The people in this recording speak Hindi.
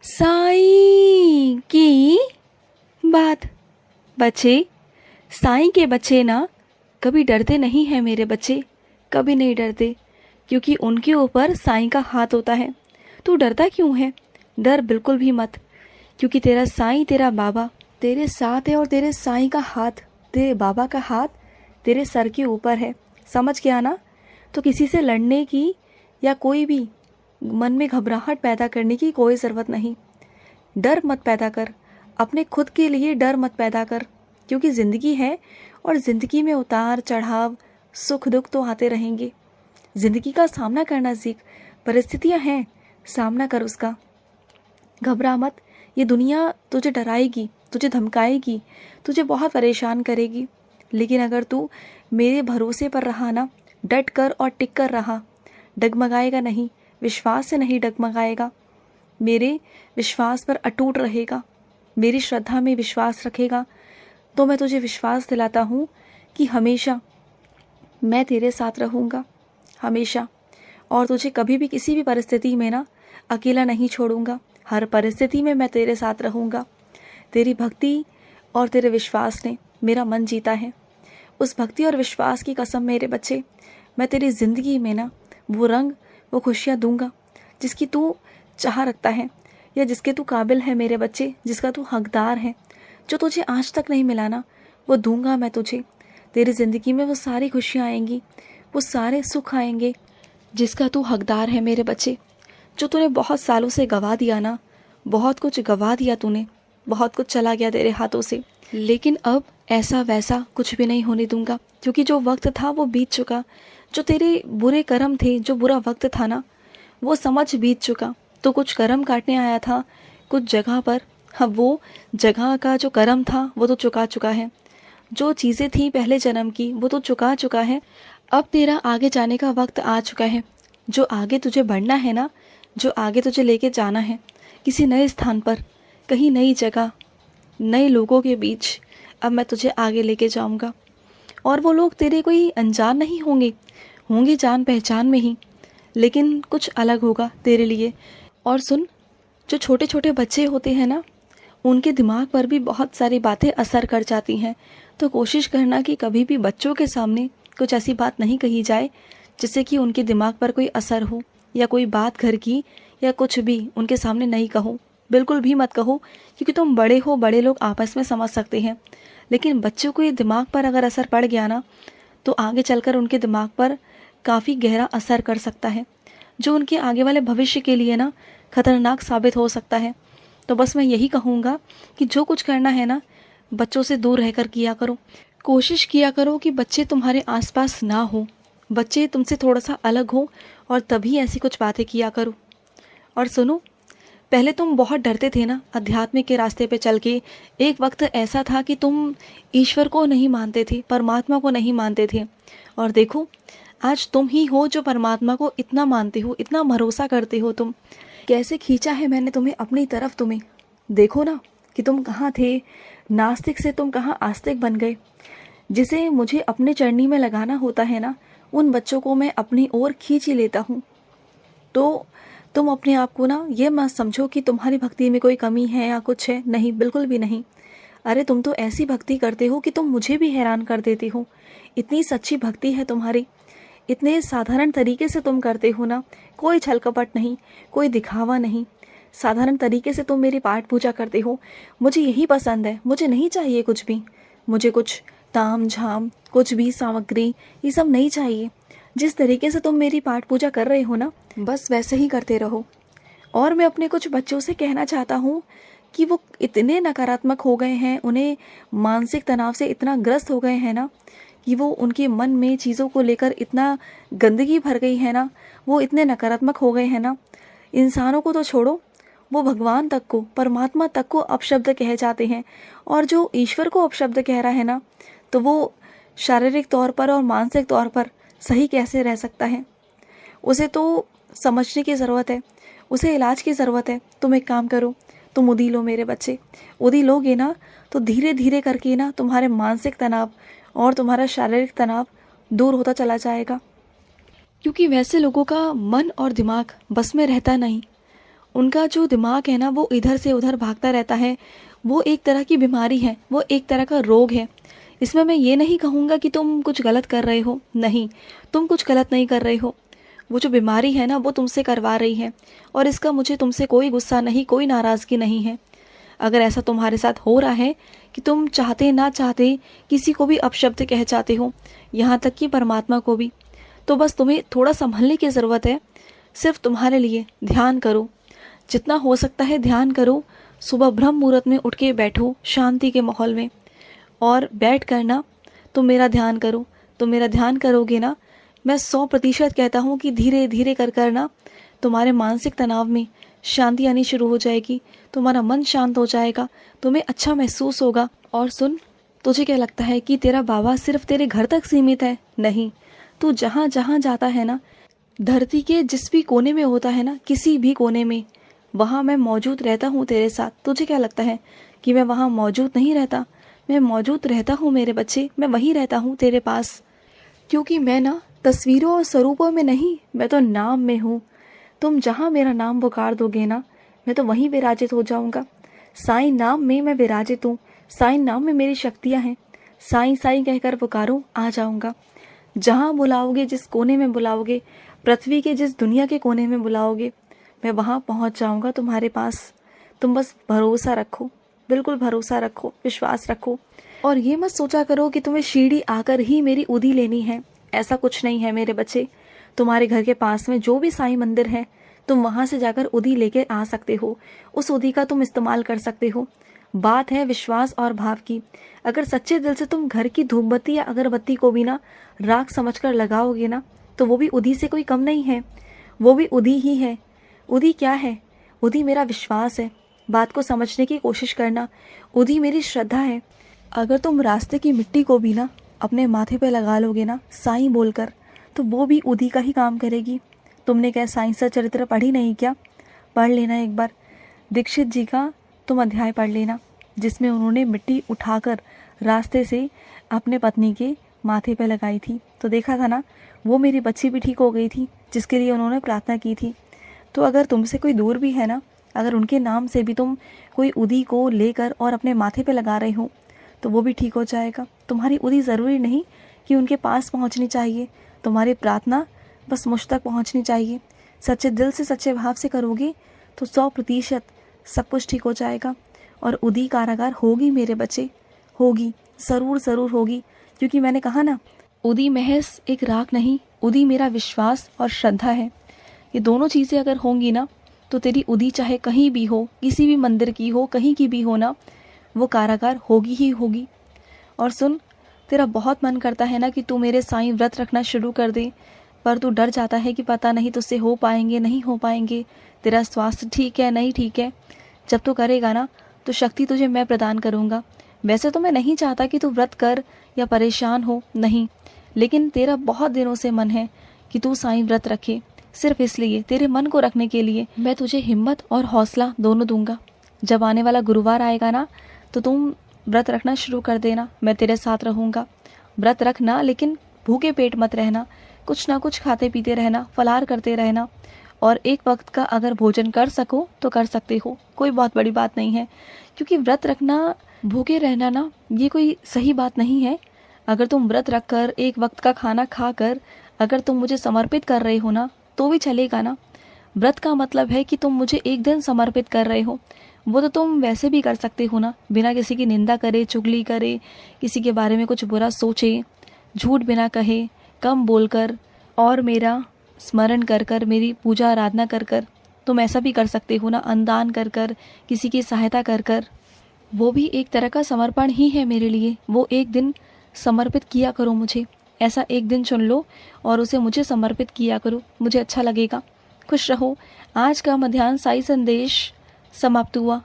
साईं की बात। बच्चे, साईं के बच्चे ना कभी डरते नहीं हैं मेरे बच्चे, कभी नहीं डरते, क्योंकि उनके ऊपर साईं का हाथ होता है। तू डरता क्यों है? डर बिल्कुल भी मत, क्योंकि तेरा साईं, तेरा बाबा तेरे साथ है और तेरे साईं का हाथ, तेरे बाबा का हाथ तेरे सर के ऊपर है। समझ गया ना? तो किसी से लड़ने की या कोई भी मन में घबराहट पैदा करने की कोई ज़रूरत नहीं। डर मत पैदा कर, अपने खुद के लिए डर मत पैदा कर, क्योंकि ज़िंदगी है और ज़िंदगी में उतार चढ़ाव, सुख दुख तो आते रहेंगे। ज़िंदगी का सामना करना सीख, परिस्थितियां हैं, सामना कर उसका। घबरा मत, ये दुनिया तुझे डराएगी, तुझे धमकाएगी, तुझे बहुत परेशान करेगी, लेकिन अगर तू मेरे भरोसे पर रहा ना, डट कर और टिक कर रहा, डगमगाएगा नहीं, विश्वास से नहीं डगमगाएगा, मेरे विश्वास पर अटूट रहेगा, मेरी श्रद्धा में विश्वास रखेगा, तो मैं तुझे विश्वास दिलाता हूँ कि हमेशा मैं तेरे साथ रहूँगा, हमेशा। और तुझे कभी भी किसी भी परिस्थिति में ना अकेला नहीं छोड़ूंगा। हर परिस्थिति में मैं तेरे साथ रहूँगा। तेरी भक्ति और तेरे विश्वास ने मेरा मन जीता है। उस भक्ति और विश्वास की कसम मेरे बच्चे, मैं तेरी ज़िंदगी में ना वो रंग, वो खुशियाँ दूंगा जिसकी तू चाह रखता है, या जिसके तू काबिल है मेरे बच्चे, जिसका तू हकदार है। जो तुझे आज तक नहीं मिला ना, वो दूंगा मैं तुझे। तेरी ज़िंदगी में वो सारी खुशियाँ आएंगी, वो सारे सुख आएंगे जिसका तू हकदार है मेरे बच्चे। जो तूने बहुत सालों से गवा दिया ना, बहुत कुछ गवा दिया तूने, बहुत कुछ चला गया तेरे हाथों से, लेकिन अब ऐसा वैसा कुछ भी नहीं होने दूंगा, क्योंकि जो वक्त था वो बीत चुका। जो तेरे बुरे कर्म थे, जो बुरा वक्त था ना, वो समझ बीत चुका। तो कुछ कर्म काटने आया था कुछ जगह पर, अब वो जगह का जो कर्म था वो तो चुका चुका है। जो चीज़ें थी पहले जन्म की वो तो चुका चुका है। अब तेरा आगे जाने का वक्त आ चुका है। जो आगे तुझे बढ़ना है ना, जो आगे तुझे लेके जाना है, किसी नए स्थान पर, कहीं नई जगह, नए लोगों के बीच, अब मैं तुझे आगे लेके जाऊंगा। और वो लोग तेरे कोई अनजान नहीं होंगे, होंगे जान पहचान में ही, लेकिन कुछ अलग होगा तेरे लिए। और सुन, जो छोटे छोटे बच्चे होते हैं ना, उनके दिमाग पर भी बहुत सारी बातें असर कर जाती हैं। तो कोशिश करना कि कभी भी बच्चों के सामने कुछ ऐसी बात नहीं कही जाए जिससे कि उनके दिमाग पर कोई असर हो, या कोई बात घर की या कुछ भी उनके सामने नहीं कहो। बिल्कुल भी मत कहो, क्योंकि तुम बड़े हो, बड़े लोग आपस में समझ सकते हैं, लेकिन बच्चों को ये दिमाग पर अगर असर पड़ गया ना, तो आगे चलकर उनके दिमाग पर काफ़ी गहरा असर कर सकता है, जो उनके आगे वाले भविष्य के लिए ना खतरनाक साबित हो सकता है। तो बस मैं यही कहूँगा कि जो कुछ करना है ना, बच्चों से दूर रहकर किया करो। कोशिश किया करो कि बच्चे तुम्हारे आसपास ना हो, बच्चे तुमसे थोड़ा सा अलग हो, और तभी ऐसी कुछ बातें किया करो। और सुनो, पहले तुम बहुत डरते थे ना अध्यात्म के रास्ते पे चल के। एक वक्त ऐसा था कि तुम ईश्वर को नहीं मानते थे, परमात्मा को नहीं मानते थे, और देखो आज तुम ही हो जो परमात्मा को इतना मानते हो, इतना भरोसा करते हो। तुम कैसे खींचा है मैंने तुम्हें अपनी तरफ। तुम्हें देखो ना कि तुम कहाँ थे, नास्तिक से तुम कहाँ आस्तिक बन गए। जिसे मुझे अपने चरनी में लगाना होता है ना, उन बच्चों को मैं अपनी ओर खींच ही लेता हूँ। तो तुम अपने आप को ना ये मत समझो कि तुम्हारी भक्ति में कोई कमी है या कुछ है, नहीं, बिल्कुल भी नहीं। अरे तुम तो ऐसी भक्ति करते हो कि तुम मुझे भी हैरान कर देते हो। इतनी सच्ची भक्ति है तुम्हारी, इतने साधारण तरीके से तुम करते हो ना, कोई छल कपट नहीं, कोई दिखावा नहीं, साधारण तरीके से तुम मेरी पाठ पूजा करते हो। मुझे यही पसंद है, मुझे नहीं चाहिए कुछ भी, मुझे कुछ ताम झाम, कुछ भी सामग्री, ये सब नहीं चाहिए। जिस तरीके से तुम मेरी पाठ पूजा कर रहे हो ना, बस वैसे ही करते रहो। और मैं अपने कुछ बच्चों से कहना चाहता हूँ कि वो इतने नकारात्मक हो गए हैं, उन्हें मानसिक तनाव से इतना ग्रस्त हो गए हैं ना, कि वो उनके मन में चीज़ों को लेकर इतना गंदगी भर गई है ना, वो इतने नकारात्मक हो गए हैं ना, इंसानों को तो छोड़ो, वो भगवान तक को, परमात्मा तक को अपशब्द कहे जाते हैं। और जो ईश्वर को अपशब्द कह रहा है ना, तो वो शारीरिक तौर पर और मानसिक तौर पर सही कैसे रह सकता है। उसे तो समझने की ज़रूरत है, उसे इलाज की ज़रूरत है। तुम एक काम करो, तुम उदी लो मेरे बच्चे, उदी लोगे ना तो धीरे धीरे करके ना तुम्हारे मानसिक तनाव और तुम्हारा शारीरिक तनाव दूर होता चला जाएगा। क्योंकि वैसे लोगों का मन और दिमाग बस में रहता नहीं, उनका जो दिमाग है ना वो इधर से उधर भागता रहता है। वो एक तरह की बीमारी है, वो एक तरह का रोग है। इसमें मैं ये नहीं कहूँगा कि तुम कुछ गलत कर रहे हो, नहीं, तुम कुछ गलत नहीं कर रहे हो। वो जो बीमारी है ना वो तुमसे करवा रही है, और इसका मुझे तुमसे कोई गुस्सा नहीं, कोई नाराज़गी नहीं है। अगर ऐसा तुम्हारे साथ हो रहा है कि तुम चाहते ना चाहते किसी को भी अपशब्द कह जाते हो, यहाँ तक कि परमात्मा को भी, तो बस तुम्हें थोड़ा संभलने की ज़रूरत है। सिर्फ तुम्हारे लिए ध्यान करो, जितना हो सकता है ध्यान करो। सुबह ब्रह्म मुहूर्त में उठ के बैठो शांति के माहौल में, और बैठ कर ना तुम मेरा ध्यान करो। तुम मेरा ध्यान करोगे ना, मैं 100% कहता हूँ कि धीरे धीरे कर ना तुम्हारे मानसिक तनाव में शांति आनी शुरू हो जाएगी। तुम्हारा मन शांत हो जाएगा, तुम्हें अच्छा महसूस होगा। और सुन, तुझे क्या लगता है कि तेरा बाबा सिर्फ तेरे घर तक सीमित है? नहीं, तू जहाँ जहाँ जाता है ना, धरती के जिस भी कोने में होता है ना, किसी भी कोने में, वहाँ मैं मौजूद रहता हूँ तेरे साथ। तुझे क्या लगता है कि मैं वहाँ मौजूद नहीं रहता? मैं मौजूद रहता हूँ मेरे बच्चे, मैं वहीं रहता हूँ तेरे पास। क्योंकि मैं ना तस्वीरों और स्वरूपों में नहीं, मैं तो नाम में हूँ। तुम जहाँ मेरा नाम पुकार दोगे ना, मैं तो वहीं विराजित हो जाऊँगा। साईं नाम में मैं विराजित हूँ, साईं नाम में मेरी शक्तियाँ हैं। साईं साईं कहकर पुकारो, आ जाऊँगा। जहाँ बुलाओगे, जिस कोने में बुलाओगे, पृथ्वी के जिस दुनिया के कोने में बुलाओगे, मैं वहाँ पहुँच जाऊँगा तुम्हारे पास। तुम बस भरोसा रखो, बिल्कुल भरोसा रखो, विश्वास रखो। और ये मत सोचा करो कि तुम्हें शिरडी आकर ही मेरी उदी लेनी है। ऐसा कुछ नहीं है मेरे बच्चे। तुम्हारे घर के पास में जो भी साईं मंदिर है, तुम वहाँ से जाकर उदी लेके आ सकते हो। उस उदी का तुम इस्तेमाल कर सकते हो। बात है विश्वास और भाव की। अगर सच्चे दिल से तुम घर की धूपबत्ती या अगरबत्ती को भी ना राख समझकर लगाओगे ना, तो वो भी उदी से कोई कम नहीं है, वो भी उदी ही है। उदी क्या है? उदी मेरा विश्वास है। बात को समझने की कोशिश करना। उदी मेरी श्रद्धा है। अगर तुम रास्ते की मिट्टी को भी ना अपने माथे पे लगा लोगे ना साईं बोलकर, तो वो भी उदी का ही काम करेगी। तुमने क्या साईं चरित्र पढ़ी नहीं क्या? पढ़ लेना एक बार। दीक्षित जी का तुम अध्याय पढ़ लेना, जिसमें उन्होंने मिट्टी उठाकर रास्ते से अपने पत्नी के माथे पे लगाई थी। तो देखा था ना, वो मेरी बच्ची भी ठीक हो गई थी, जिसके लिए उन्होंने प्रार्थना की थी। तो अगर तुमसे कोई दूर भी है ना, अगर उनके नाम से भी तुम कोई उदी को लेकर और अपने माथे पे लगा रहे हो, तो वो भी ठीक हो जाएगा। तुम्हारी उदी ज़रूरी नहीं कि उनके पास पहुंचनी चाहिए। तुम्हारी प्रार्थना बस मुझ तक पहुंचनी चाहिए। सच्चे दिल से, सच्चे भाव से करोगे तो 100% सब कुछ ठीक हो जाएगा। और उदी कारागार होगी मेरे बच्चे, होगी, ज़रूर ज़रूर होगी। क्योंकि मैंने कहा ना, उदी महज एक राख नहीं, उदी मेरा विश्वास और श्रद्धा है। ये दोनों चीज़ें अगर होंगी ना, तो तेरी उदी चाहे कहीं भी हो, किसी भी मंदिर की हो, कहीं की भी हो ना, वो कारागार होगी ही होगी। और सुन, तेरा बहुत मन करता है ना कि तू मेरे साईं व्रत रखना शुरू कर दे, पर तू डर जाता है कि पता नहीं तुझसे हो पाएंगे नहीं हो पाएंगे, तेरा स्वास्थ्य ठीक है नहीं ठीक है। जब तू करेगा ना, तो शक्ति तुझे मैं प्रदान करूँगा। वैसे तो मैं नहीं चाहता कि तू व्रत कर या परेशान हो, नहीं, लेकिन तेरा बहुत दिनों से मन है कि तू साईं व्रत रखे। सिर्फ इसलिए, तेरे मन को रखने के लिए मैं तुझे हिम्मत और हौसला दोनों दूंगा। जब आने वाला गुरुवार आएगा ना, तो तुम व्रत रखना शुरू कर देना, मैं तेरे साथ रहूँगा। व्रत रखना, लेकिन भूखे पेट मत रहना, कुछ ना कुछ खाते पीते रहना, फलाहार करते रहना। और एक वक्त का अगर भोजन कर सको तो कर सकते हो, कोई बहुत बड़ी बात नहीं है। क्योंकि व्रत रखना, भूखे रहना ना, ये कोई सही बात नहीं है। अगर तुम व्रत रख कर, एक वक्त का खाना खाकर अगर तुम मुझे समर्पित कर रहे हो ना, तो भी चलेगा ना। व्रत का मतलब है कि तुम मुझे एक दिन समर्पित कर रहे हो। वो तो तुम वैसे भी कर सकते हो ना, बिना किसी की निंदा करे, चुगली करे, किसी के बारे में कुछ बुरा सोचे, झूठ बिना कहे, कम बोलकर, और मेरा स्मरण कर कर, मेरी पूजा आराधना कर कर तुम ऐसा भी कर सकते हो ना, अन्नदान कर कर, किसी की सहायता कर कर। वो भी एक तरह का समर्पण ही है मेरे लिए। वो एक दिन समर्पित किया करो मुझे, ऐसा एक दिन चुन लो और उसे मुझे समर्पित किया करो, मुझे अच्छा लगेगा। खुश रहो। आज का मध्याह्न साई संदेश समाप्त हुआ।